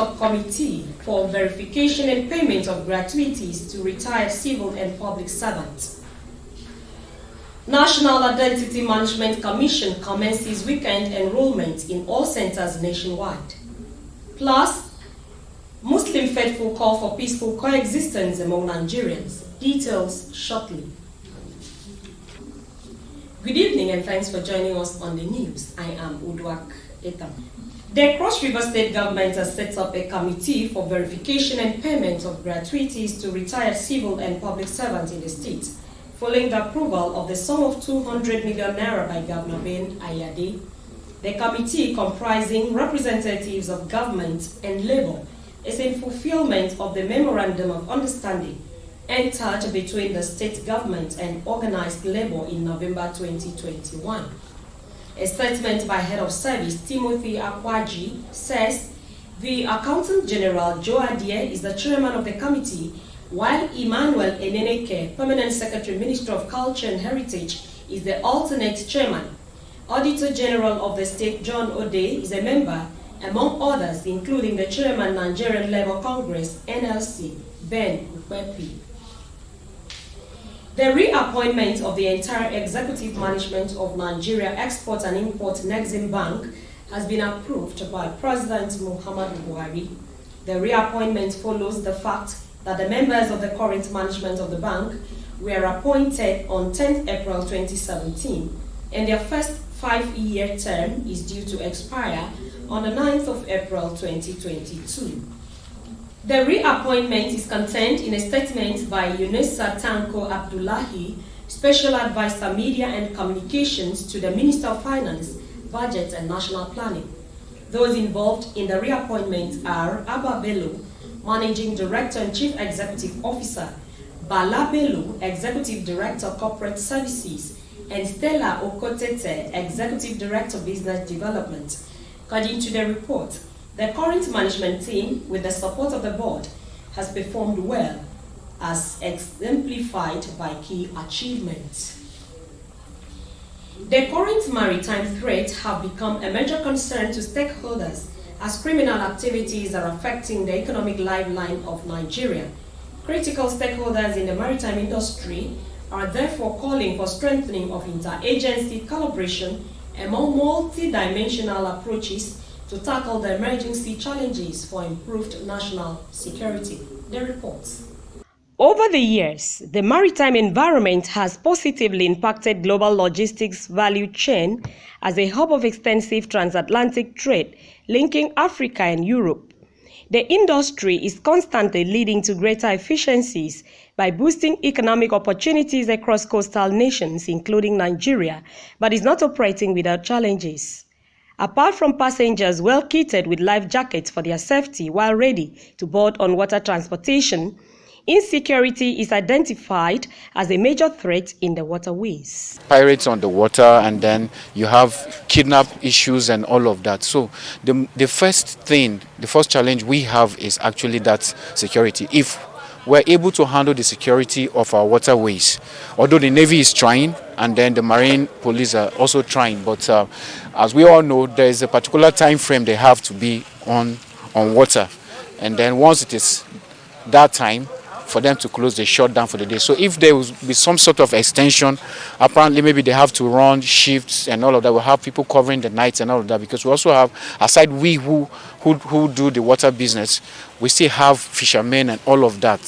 up Committee for Verification and Payment of Gratuities to Retired Civil and Public Servants. National Identity Management Commission commences weekend enrollment in all centers nationwide. Plus, Muslim faithful call for peaceful coexistence among Nigerians. Details shortly. Good evening and thanks for joining us on the news. I am Uduak Etam. The Cross River State Government has set up a committee for verification and payment of gratuities to retired civil and public servants in the state, following the approval of the sum of 200 million naira by Governor Ben Ayade. The committee, comprising representatives of government and labor, is in fulfillment of the Memorandum of Understanding entered between the state government and organized labor in November 2021. A statement by Head of Service Timothy Akwaji says the Accountant General Joe Adie is the chairman of the committee, while Emmanuel Eneneke, Permanent Secretary, Minister of Culture and Heritage, is the alternate chairman. Auditor General of the state, John Ode, is a member, among others, including the chairman, Nigerian Labour Congress, NLC, Ben Ukwepi. The reappointment of the entire executive management of Nigeria Export and Import Nexim Bank has been approved by President Muhammadu Buhari. The reappointment follows the fact that the members of the current management of the bank were appointed on 10th April 2017, and their first 5-year term is due to expire on the 9th of April 2022. The reappointment is contained in a statement by Yunesa Tanko Abdullahi, Special Advisor Media and Communications to the Minister of Finance, Budget and National Planning. Those involved in the reappointment are Abba Bello, Managing Director and Chief Executive Officer, Bala Bello, Executive Director Corporate Services, and Stella Okotete, Executive Director Business Development. According to the report, the current management team, with the support of the board, has performed well, as exemplified by key achievements. The current maritime threats have become a major concern to stakeholders, as criminal activities are affecting the economic lifeline of Nigeria. Critical stakeholders in the maritime industry are therefore calling for strengthening of interagency collaboration among multi-dimensional approaches to tackle the emergency challenges for improved national security. The reports. Over the years, the maritime environment has positively impacted global logistics value chain as a hub of extensive transatlantic trade linking Africa and Europe. The industry is constantly leading to greater efficiencies by boosting economic opportunities across coastal nations, including Nigeria, but is not operating without challenges. Apart from passengers well kitted with life jackets for their safety while ready to board on water transportation, insecurity is identified as a major threat in the waterways. Pirates on the water, and then you have kidnap issues and all of that. So the first challenge we have is actually that security. If we're able to handle the security of our waterways, although the Navy is trying and then the Marine Police are also trying, but as we all know, there is a particular time frame they have to be on water, and then once it is that time for them to close, they shut down for the day. So if there will be some sort of extension, apparently maybe they have to run shifts and all of that. We'll have people covering the nights and all of that, because we also have, aside we who do the water business, we still have fishermen and all of that.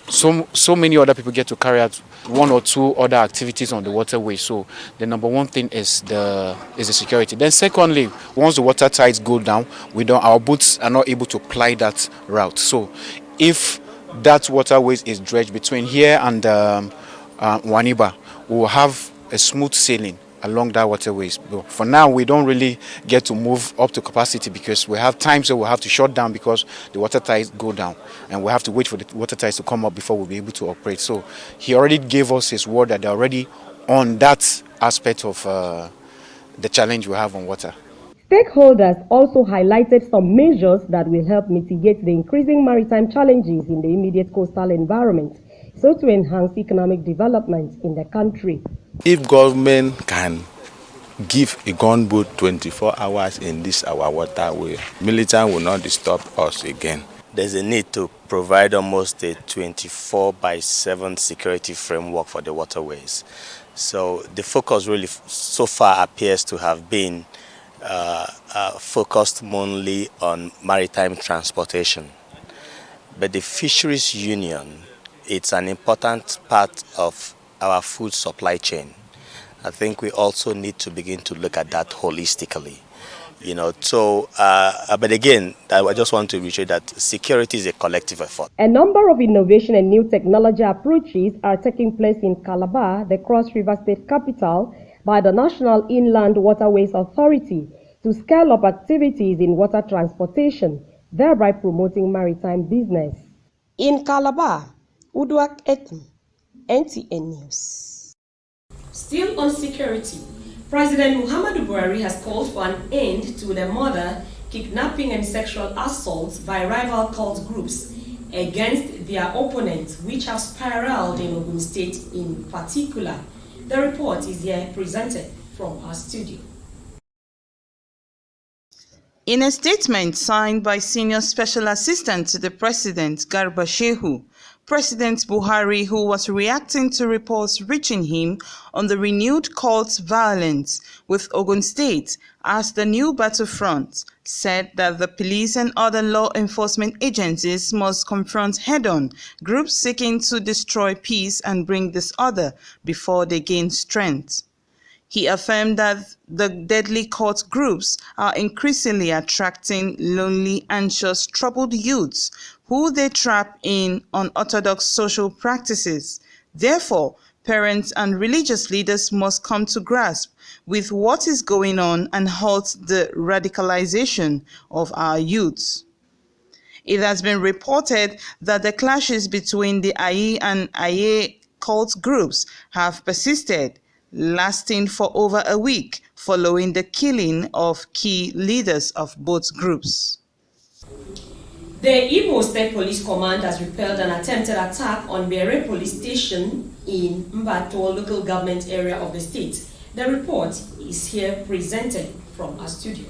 So many other people get to carry out one or two other activities on the waterway. So the number one thing is the security. Then secondly, once the water tides go down, our boats are not able to ply that route. So if that waterway is dredged between here and Waniba, we will have a smooth sailing along that waterways. But for now, we don't really get to move up to capacity, because we have times where we have to shut down because the water tides go down, and we have to wait for the water tides to come up before we'll be able to operate. So he already gave us his word that they're already on that aspect of the challenge we have on water. Stakeholders also highlighted some measures that will help mitigate the increasing maritime challenges in the immediate coastal environment, so to enhance economic development in the country. If government can give a gunboat 24 hours in this our waterway, militants will not disturb us again. There's a need to provide almost a 24/7 security framework for the waterways. So the focus really so far appears to have been focused mainly on maritime transportation. But the Fisheries Union, it's an important part of our food supply chain. I think we also need to begin to look at that holistically. But again, I just want to reiterate that security is a collective effort. A number of innovation and new technology approaches are taking place in Calabar, the Cross River State capital, by the National Inland Waterways Authority to scale up activities in water transportation, thereby promoting maritime business. In Calabar, Uduak Etum, NTA News. Still on security, President Muhammadu Buhari has called for an end to the murder, kidnapping and sexual assaults by rival cult groups against their opponents, which have spiraled in Ogun State in particular. The report is here presented from our studio. In a statement signed by Senior Special Assistant to the President, Garba Shehu, President Buhari, who was reacting to reports reaching him on the renewed cult violence with Ogun State as the new battlefront, said that the police and other law enforcement agencies must confront head-on groups seeking to destroy peace and bring disorder before they gain strength. He affirmed that the deadly cult groups are increasingly attracting lonely, anxious, troubled youths who they trap in unorthodox social practices. Therefore, parents and religious leaders must come to grasp with what is going on and halt the radicalization of our youths. It has been reported that the clashes between the Aye and Aye cult groups have persisted, lasting for over a week following the killing of key leaders of both groups. The Imo State Police Command has repelled an attempted attack on Bere Police Station in Mbato local government area of the state. The report is here presented from our studio.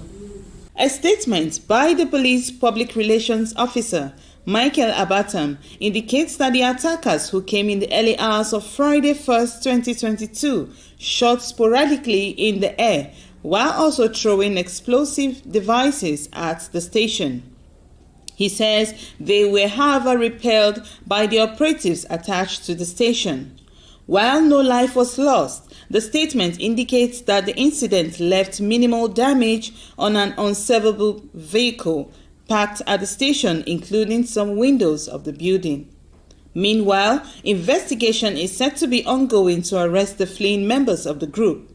A statement by the police public relations officer, Michael Abatam, indicates that the attackers who came in the early hours of Friday 1st, 2022, shot sporadically in the air while also throwing explosive devices at the station. He says they were, however, repelled by the operatives attached to the station. While no life was lost, the statement indicates that the incident left minimal damage on an unserviceable vehicle parked at the station, including some windows of the building. Meanwhile, investigation is said to be ongoing to arrest the fleeing members of the group.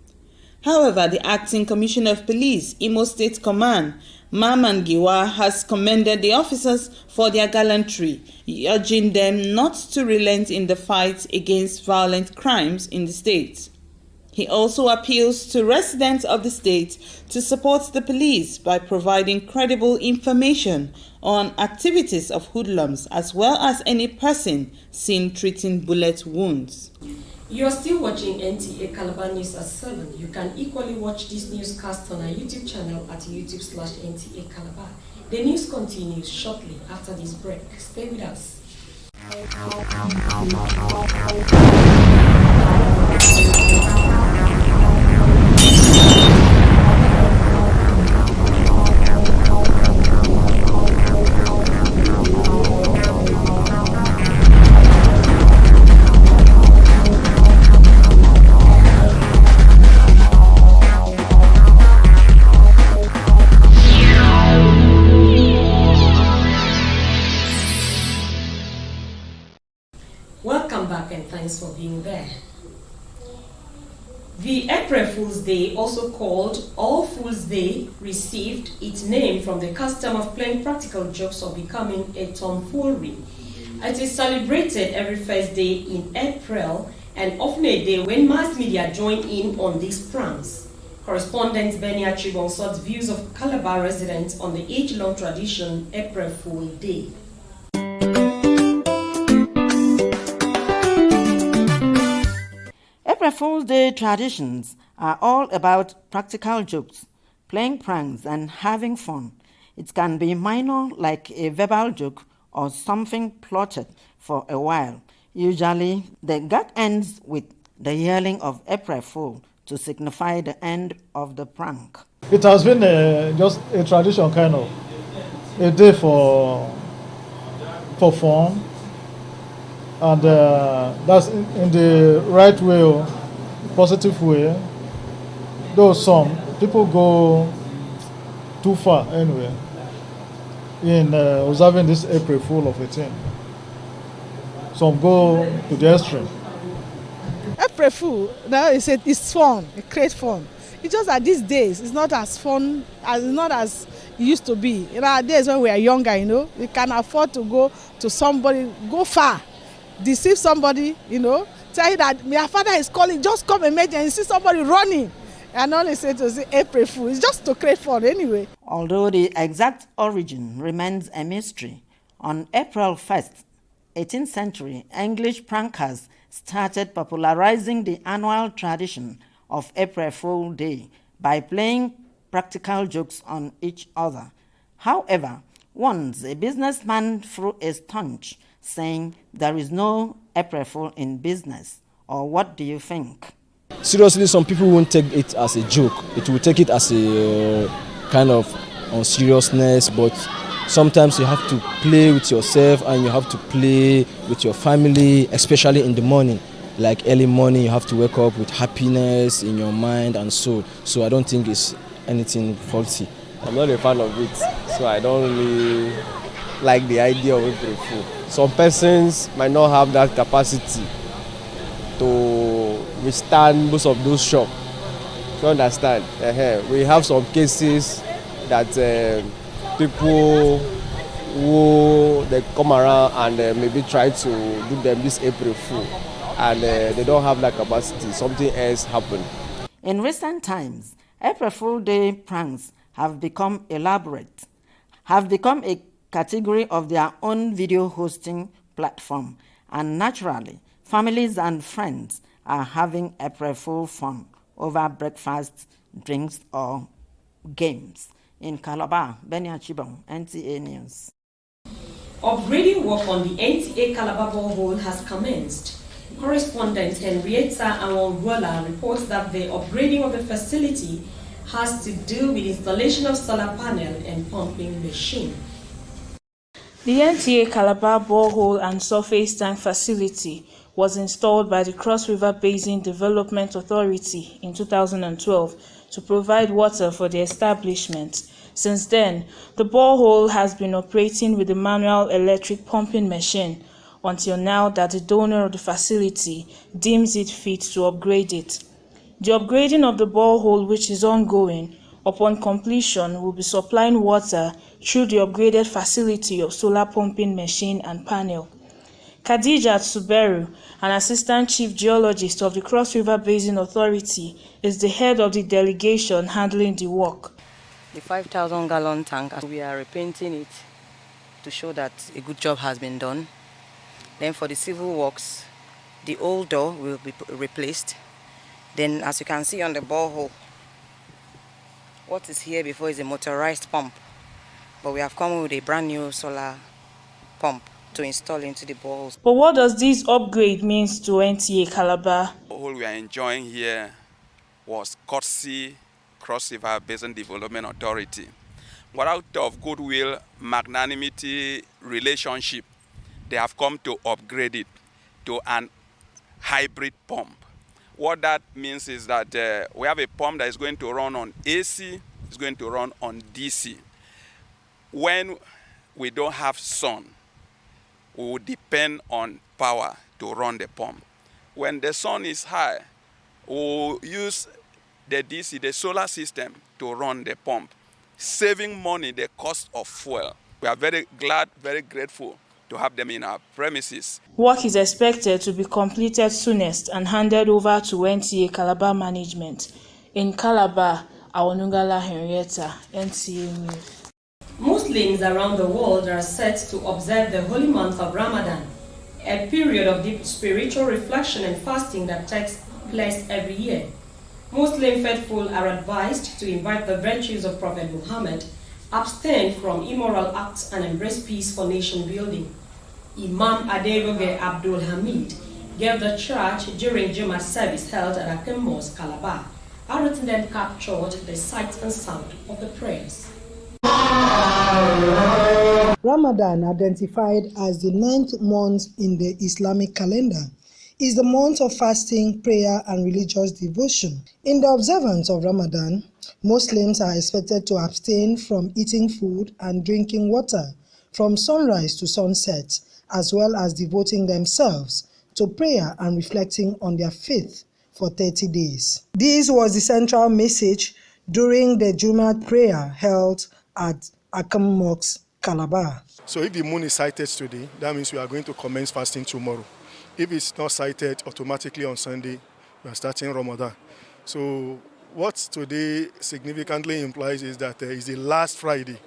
However, the Acting Commissioner of Police, Imo State Command, Maman Giwa, has commended the officers for their gallantry, urging them not to relent in the fight against violent crimes in the state. He also appeals to residents of the state to support the police by providing credible information on activities of hoodlums as well as any person seen treating bullet wounds. You are still watching NTA Calabar News at 7. You can equally watch this newscast on our YouTube channel at youtube.com/NTA Calabar. The news continues shortly after this break. Stay with us. Welcome back and thanks for being there. The April Fool's Day, also called All Fool's Day, received its name from the custom of playing practical jokes or becoming a tomfoolery. It is celebrated every first day in April and often a day when mass media join in on these pranks. Correspondent Benny Achibon sought views of Calabar residents on the age-long tradition April Fool Day. April Fool's Day traditions are all about practical jokes, playing pranks and having fun. It can be minor like a verbal joke or something plotted for a while. Usually, the gag ends with the yelling of April Fool to signify the end of the prank. It has been just a tradition, kind of a day for fun, and that's in the right way, positive way. Though some people go too far anyway in observing this April Fool of a thing. Some go to the extreme. April Fool, now it's fun, it creates fun. It's just that these days it's not as fun as it used to be. In our days when we are younger, we can afford to go to somebody, go far, deceive somebody, tell you that my father is calling, just come and meet and see somebody running. And only say to say April Fool. It's just to create fun anyway. Although the exact origin remains a mystery, on April 1st, 18th century, English prankers started popularizing the annual tradition of April Fool Day by playing practical jokes on each other. However, once a businessman threw a stunt saying there is no April Fool in business. Or what do you think? Seriously, some people won't take it as a joke. It will take it as a kind of seriousness, but sometimes you have to play with yourself and you have to play with your family, especially in the morning. Like early morning, you have to wake up with happiness in your mind and soul. So I don't think it's anything faulty. I'm not a fan of it, so I don't really like the idea of April Fool. Some persons might not have that capacity to withstand most of those shocks. You understand? We have some cases that people who they come around and maybe try to do them this April Fool, and they don't have that capacity. Something else happened. In recent times, April Fool Day pranks have become elaborate, have become a category of their own video hosting platform, and naturally, families and friends are having April Fool fun over breakfast, drinks, or games. In Calabar, Benia Chibong, NTA News. Upgrading work on the Nta Calabar borehole has commenced. Correspondent Henrietta Awonwola reports that the upgrading of the facility has to do with installation of solar panel and pumping machine. The Nta Calabar borehole and surface tank facility was installed by the Cross River Basin Development Authority in 2012 to provide water for the establishment. Since then, the borehole has been operating with the manual electric pumping machine until now that the donor of the facility deems it fit to upgrade it. The upgrading of the borehole, which is ongoing, upon completion will be supplying water through the upgraded facility of solar pumping machine and panel. Khadija Suberu, an assistant chief geologist of the Cross River Basin Authority, is the head of the delegation handling the work. The 5,000-gallon tank, we are repainting it to show that a good job has been done. Then for the civil works, the old door will be replaced. Then, as you can see on the borehole, what is here before is a motorized pump, but we have come with a brand new solar pump to install into the boreholes. But what does this upgrade mean to Nta Calabar? The whole we are enjoying here was courtesy Cross River Basin Development Authority. But out of goodwill, magnanimity, relationship, they have come to upgrade it to an hybrid pump. What that means is that we have a pump that is going to run on AC, it's going to run on DC. When we don't have sun, we will depend on power to run the pump. When the sun is high, we will use the DC, the solar system, to run the pump, saving money, the cost of fuel. We are very glad, very grateful to have them in our premises. Work is expected to be completed soonest and handed over to Nta Calabar management. In Calabar, Awonungala Henrietta, NTA News. Muslims around the world are set to observe the holy month of Ramadan, a period of deep spiritual reflection and fasting that takes blessed every year. Muslim faithful are advised to invite the virtues of Prophet Muhammad, abstain from immoral acts, and embrace peace for nation building. Imam Adegoge Abdul Hamid gave the charge during Jummah service held at Nta Calabar. Our attendant captured the sight and sound of the prayers. Ramadan, identified as the 9th month in the Islamic calendar, is the month of fasting, prayer, and religious devotion. In the observance of Ramadan, Muslims are expected to abstain from eating food and drinking water from sunrise to sunset, as well as devoting themselves to prayer and reflecting on their faith for 30 days. This was the central message during the Jummah prayer held at Nta Calabar. So if the moon is sighted today, that means we are going to commence fasting tomorrow. If it's not sighted, automatically on Sunday, we are starting Ramadan. So what today significantly implies is that there is the last Friday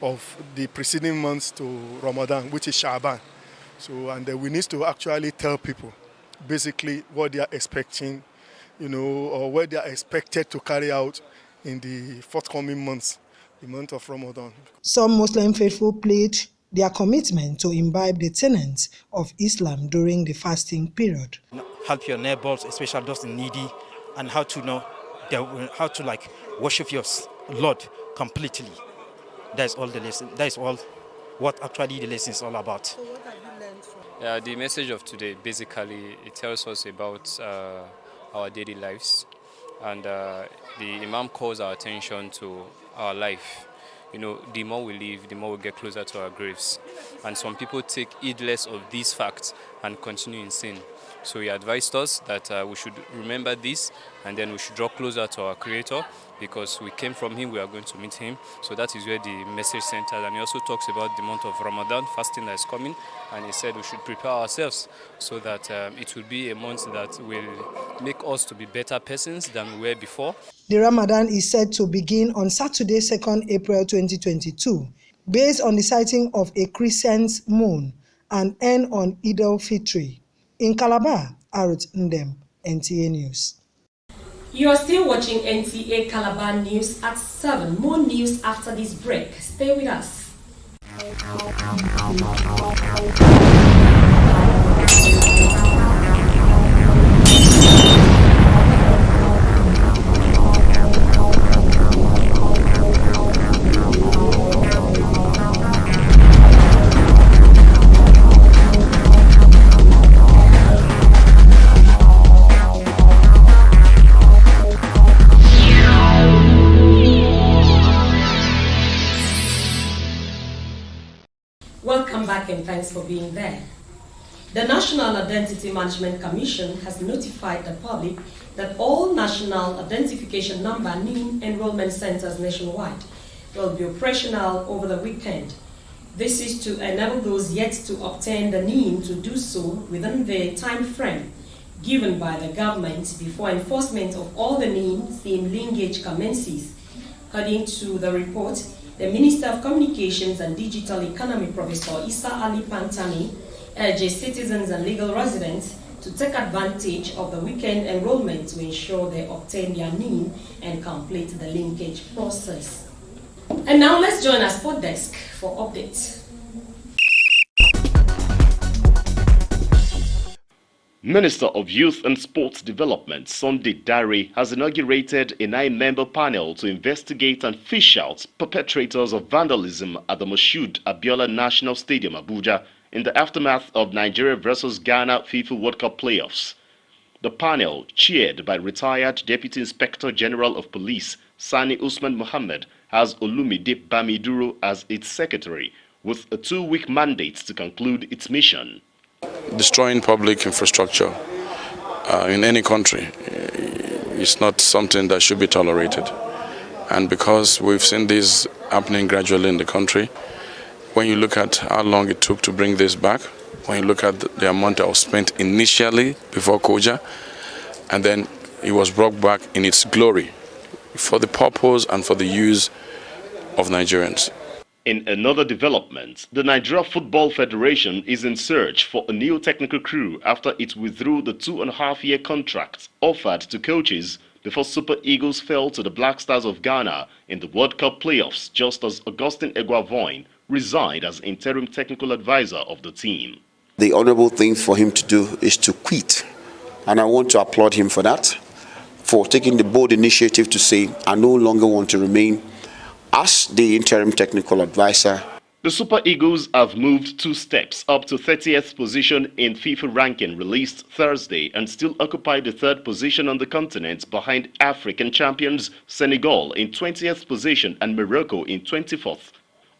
of the preceding months to Ramadan, which is Sha'ban. So, and we need to actually tell people basically what they are expecting, or what they are expected to carry out in the forthcoming months, the month of Ramadan. Some Muslim faithful pledge their commitment to imbibe the tenets of Islam during the fasting period. Help your neighbors, especially those needy, and how to worship your Lord completely. That is all the lesson. That is all what actually the lesson is all about. So what have you learned from? The message of today, basically, it tells us about our daily lives, and the Imam calls our attention to our life. The more we live, the more we get closer to our graves. And some people take heedless of these facts and continue in sin. So he advised us that we should remember this, and then we should draw closer to our Creator, because we came from Him, we are going to meet Him. So that is where the message centers. And he also talks about the month of Ramadan, fasting that is coming. And he said we should prepare ourselves so that it will be a month that will make us to be better persons than we were before. The Ramadan is set to begin on Saturday, 2nd April 2022, based on the sighting of a crescent moon, and end on Eid al-Fitr. In Calabar, Arut Ndem, NTA News. You are still watching Nta Calabar News at 7. More news after this break. Stay with us. Welcome back and thanks for being there. The National Identity Management Commission has notified the public that all National Identification Number NIN enrollment centers nationwide will be operational over the weekend. This is to enable those yet to obtain the NIN to do so within the time frame given by the government before enforcement of all the NIN theme linkage commences. According to the report, the Minister of Communications and Digital Economy, Professor Issa Ali Pantami, urges citizens and legal residents to take advantage of the weekend enrollment to ensure they obtain their NIN and complete the linkage process. And now let's join our sport desk for updates. Minister of Youth and Sports Development, Sunday Dare, has inaugurated a 9-member panel to investigate and fish out perpetrators of vandalism at the Moshood Abiola National Stadium, Abuja, in the aftermath of Nigeria vs. Ghana FIFA World Cup playoffs. The panel, chaired by retired Deputy Inspector General of Police, Sani Usman Mohammed, has Olumide Bamiduro as its secretary, with a 2-week mandate to conclude its mission. Destroying public infrastructure in any country is not something that should be tolerated. And because we've seen this happening gradually in the country, when you look at how long it took to bring this back, when you look at the amount that was spent initially before Koja, and then it was brought back in its glory for the purpose and for the use of Nigerians. In another development, the Nigeria Football Federation is in search for a new technical crew after it withdrew the 2.5-year contract offered to coaches before Super Eagles fell to the Black Stars of Ghana in the World Cup playoffs, just as Augustine Eguavoin resigned as interim technical advisor of the team. The honorable thing for him to do is to quit, and I want to applaud him for that, for taking the bold initiative to say, I no longer want to remain as the interim technical advisor. The Super Eagles have moved 2 steps up to 30th position in FIFA ranking released Thursday and still occupy the 3rd position on the continent behind African champions Senegal in 20th position and Morocco in 24th.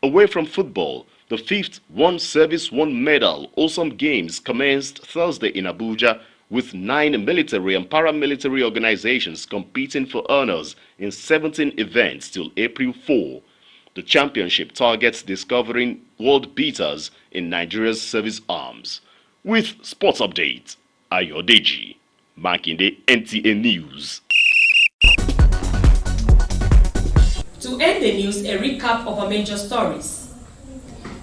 Away from football, the 5th One Service One Medal Awesome Games commenced Thursday in Abuja, with 9 military and paramilitary organizations competing for honors in 17 events till April 4. The championship targets discovering world beaters in Nigeria's service arms. With sports updates, Ayodeji, Makinde, NTA News. To end the news, a recap of our major stories.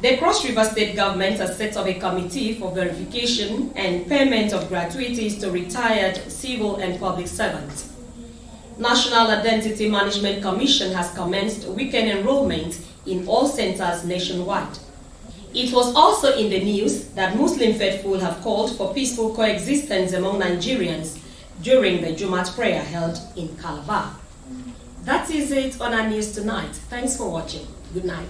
The Cross River State Government has set up a committee for verification and payment of gratuities to retired civil and public servants. National Identity Management Commission has commenced weekend enrollment in all centers nationwide. It was also in the news that Muslim faithful have called for peaceful coexistence among Nigerians during the Jumat prayer held in Calabar. That is it on our news tonight. Thanks for watching. Good night.